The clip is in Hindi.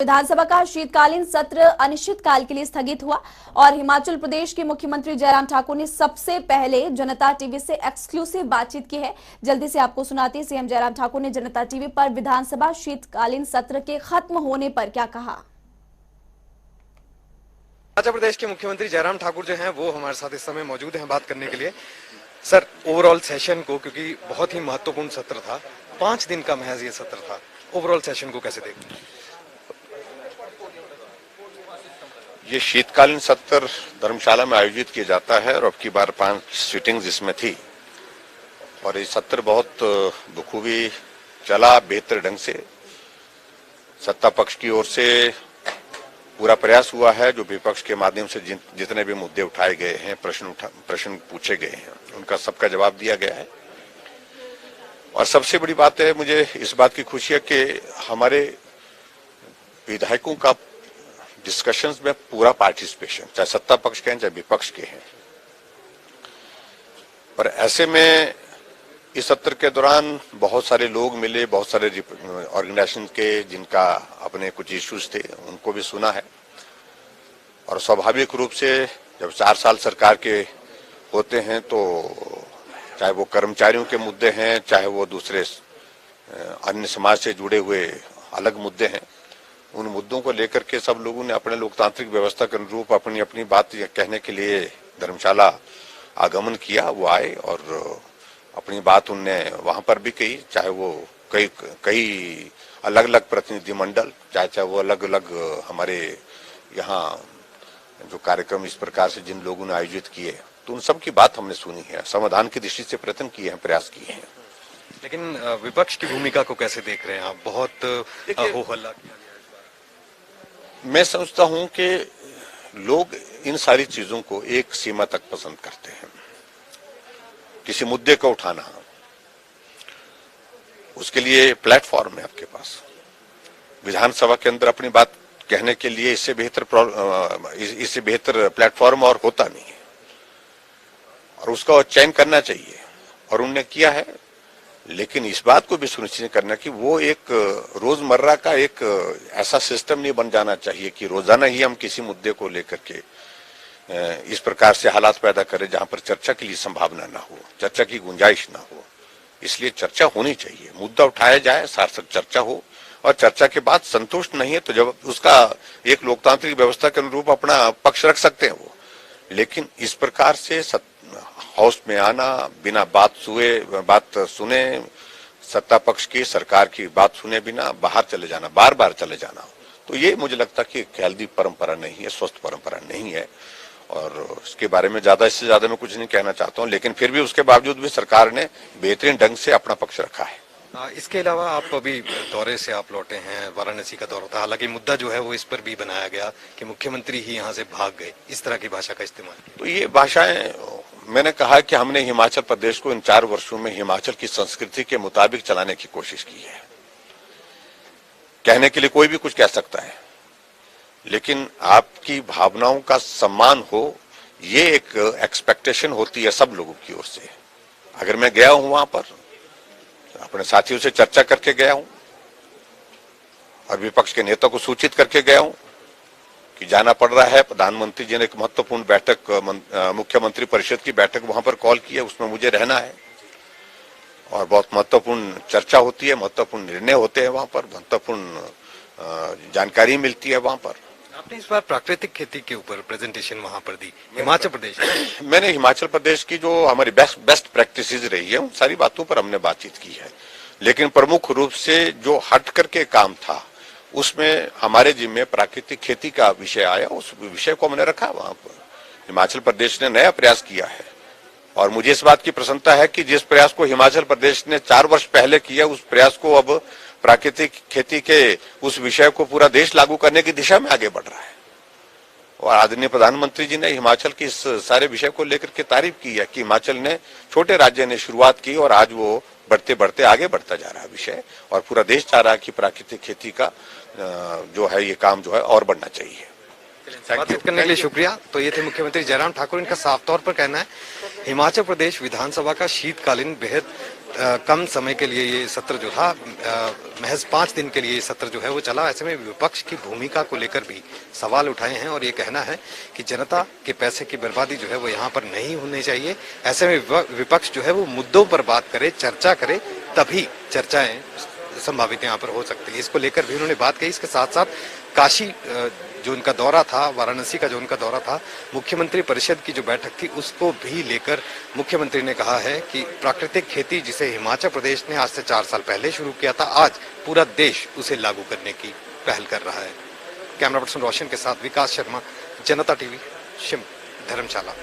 विधानसभा का शीतकालीन सत्र अनिश्चितकाल के लिए स्थगित हुआ और हिमाचल प्रदेश के मुख्यमंत्री जयराम ठाकुर ने सबसे पहले जनता टीवी से एक्सक्लूसिव बातचीत की है। जल्दी से आपको सुनाते हैं सीएम जयराम ठाकुर ने जनता टीवी पर विधानसभा शीतकालीन सत्र के खत्म होने पर क्या कहा। हिमाचल प्रदेश के मुख्यमंत्री जयराम ठाकुर जो हैं वो हमारे साथ इस समय मौजूद हैं बात करने के लिए। सर, ओवरऑल सेशन को, क्योंकि बहुत ही महत्वपूर्ण सत्र था, 5 दिन का महज ये सत्र था, ओवरऑल सेशन को कैसे देखते हैं? ये शीतकालीन सत्र धर्मशाला में आयोजित किया जाता है और अब की बार 5 सीटिंग्स इसमें थी और ये सत्र बहुत बखूबी चला, बेहतर ढंग से। सत्ता पक्ष की ओर से पूरा प्रयास हुआ है, जो विपक्ष के माध्यम से जितने भी मुद्दे उठाए गए हैं, प्रश्न पूछे गए हैं, उनका सबका जवाब दिया गया है। और सबसे बड़ी बात है, मुझे इस बात की खुशी है कि हमारे विधायकों का डिस्कशंस में पूरा पार्टिसिपेशन, चाहे सत्ता पक्ष के हैं चाहे विपक्ष के हैं। पर ऐसे में इस सत्र के दौरान बहुत सारे लोग मिले, बहुत सारे ऑर्गेनाइजेशन के जिनका अपने कुछ इश्यूज थे उनको भी सुना है। और स्वाभाविक रूप से जब 4 साल सरकार के होते हैं तो चाहे वो कर्मचारियों के मुद्दे हैं, चाहे वो दूसरे अन्य समाज से जुड़े हुए अलग मुद्दे हैं, उन मुद्दों को लेकर के सब लोगों ने अपने लोकतांत्रिक व्यवस्था के अनुरूप अपनी अपनी बात कहने के लिए धर्मशाला आगमन किया। वो आए और अपनी बात उनने वहां पर भी कही, चाहे वो कई अलग अलग प्रतिनिधि मंडल, चाहे वो अलग अलग हमारे यहाँ जो कार्यक्रम इस प्रकार से जिन लोगों ने आयोजित किए, तो उन सब की बात हमने सुनी है, समाधान की दृष्टि से प्रयत्न किए हैं, प्रयास किए हैं। लेकिन विपक्ष की भूमिका को कैसे देख रहे हैं आप? बहुत हो हल्ला किया। मैं समझता हूं कि लोग इन सारी चीजों को एक सीमा तक पसंद करते हैं। किसी मुद्दे को उठाना, उसके लिए प्लेटफॉर्म है आपके पास। विधानसभा के अंदर अपनी बात कहने के लिए इससे बेहतर प्लेटफॉर्म और होता नहीं है और उसका चयन करना चाहिए और उन्होंने किया है। लेकिन इस बात को भी सुनिश्चित करना कि वो एक रोजमर्रा का एक ऐसा सिस्टम नहीं बन जाना चाहिए कि रोजाना ही हम किसी मुद्दे को लेकर के इस प्रकार से हालात पैदा करें जहां पर चर्चा के लिए संभावना ना हो, चर्चा की गुंजाइश ना हो। इसलिए चर्चा होनी चाहिए, मुद्दा उठाया जाए, सार्थक चर्चा हो और चर्चा के बाद संतुष्ट नहीं है तो जब उसका एक लोकतांत्रिक व्यवस्था के अनुरूप अपना पक्ष रख सकते हैं वो। लेकिन इस प्रकार से हाउस में आना, बिना बात सुने, सत्ता पक्ष की, सरकार की बात सुने बिना बाहर चले जाना, बार बार चले जाना, तो ये मुझे लगता है कि हेल्दी परंपरा नहीं है, स्वस्थ परंपरा नहीं है। और इसके बारे में इससे ज्यादा मैं कुछ नहीं कहना चाहता हूं। लेकिन फिर भी उसके बावजूद भी सरकार ने बेहतरीन ढंग से अपना पक्ष रखा है। इसके अलावा आप अभी दौरे से आप लौटे हैं, वाराणसी का दौरा था, हालांकि मुद्दा जो है वो इस पर भी बनाया गया कि मुख्यमंत्री ही यहाँ से भाग गए, इस तरह की भाषा का इस्तेमाल किया। तो ये भाषाएं, मैंने कहा कि हमने हिमाचल प्रदेश को इन 4 वर्षों में हिमाचल की संस्कृति के मुताबिक चलाने की कोशिश की है। कहने के लिए कोई भी कुछ कह सकता है, लेकिन आपकी भावनाओं का सम्मान हो, ये एक एक्सपेक्टेशन होती है सब लोगों की ओर से। अगर मैं गया हूं वहां पर, अपने साथियों से चर्चा करके गया हूं और विपक्ष के नेता को सूचित करके गया हूं कि जाना पड़ रहा है, प्रधानमंत्री जी ने एक महत्वपूर्ण बैठक, मुख्यमंत्री परिषद की बैठक वहां पर कॉल की है, उसमें मुझे रहना है और बहुत महत्वपूर्ण चर्चा होती है, महत्वपूर्ण निर्णय होते हैं वहां पर, महत्वपूर्ण जानकारी मिलती है वहां पर। आपने इस बार प्राकृतिक खेती के ऊपर प्रेजेंटेशन वहां पर दी, हिमाचल प्रदेश मैंने हिमाचल प्रदेश की जो हमारी बेस्ट प्रैक्टिसेस रही है उन सारी बातों पर हमने बातचीत की है। लेकिन प्रमुख रूप से जो हट करके काम था उसमें हमारे जिम्मे प्राकृतिक खेती का विषय आया, उस विषय को हमने रखा वहां पर। हिमाचल प्रदेश ने नया प्रयास किया है और मुझे इस बात की प्रसन्नता है कि जिस प्रयास को हिमाचल प्रदेश ने 4 वर्ष पहले किया, उस प्रयास को अब प्राकृतिक खेती के उस विषय को पूरा देश लागू करने की दिशा में आगे बढ़ रहा है। और आदरणीय प्रधानमंत्री जी ने हिमाचल की इस सारे विषय को लेकर के तारीफ की है कि हिमाचल ने, छोटे राज्य ने शुरुआत की और आज वो बढ़ते बढ़ते आगे बढ़ता जा रहा है विषय, और पूरा देश चाह रहा है कि प्राकृतिक खेती का जो है ये काम जो है और बढ़ना चाहिए। बातचीत करने के लिए शुक्रिया। तो ये थे मुख्यमंत्री जयराम ठाकुर। इनका साफ तौर पर कहना है हिमाचल प्रदेश विधानसभा का शीतकालीन बेहद कम समय के लिए ये सत्र जो था, महज 5 दिन के लिए ये सत्र जो है वो चला। ऐसे में विपक्ष की भूमिका को लेकर भी सवाल उठाए हैं और ये कहना है कि जनता के पैसे की बर्बादी जो है वो यहाँ पर नहीं होनी चाहिए। ऐसे में विपक्ष जो है वो मुद्दों पर बात करे, चर्चा करे, तभी चर्चाएं संभावित यहाँ पर हो सकती है। इसको लेकर भी उन्होंने बात कही। इसके साथ साथ काशी जो उनका दौरा था, वाराणसी का जो उनका दौरा था, मुख्यमंत्री परिषद की जो बैठक थी उसको भी लेकर मुख्यमंत्री ने कहा है कि प्राकृतिक खेती जिसे हिमाचल प्रदेश ने आज से 4 साल पहले शुरू किया था, आज पूरा देश उसे लागू करने की पहल कर रहा है। कैमरा पर्सन रोशन के साथ विकास शर्मा, जनता टीवी, धर्मशाला।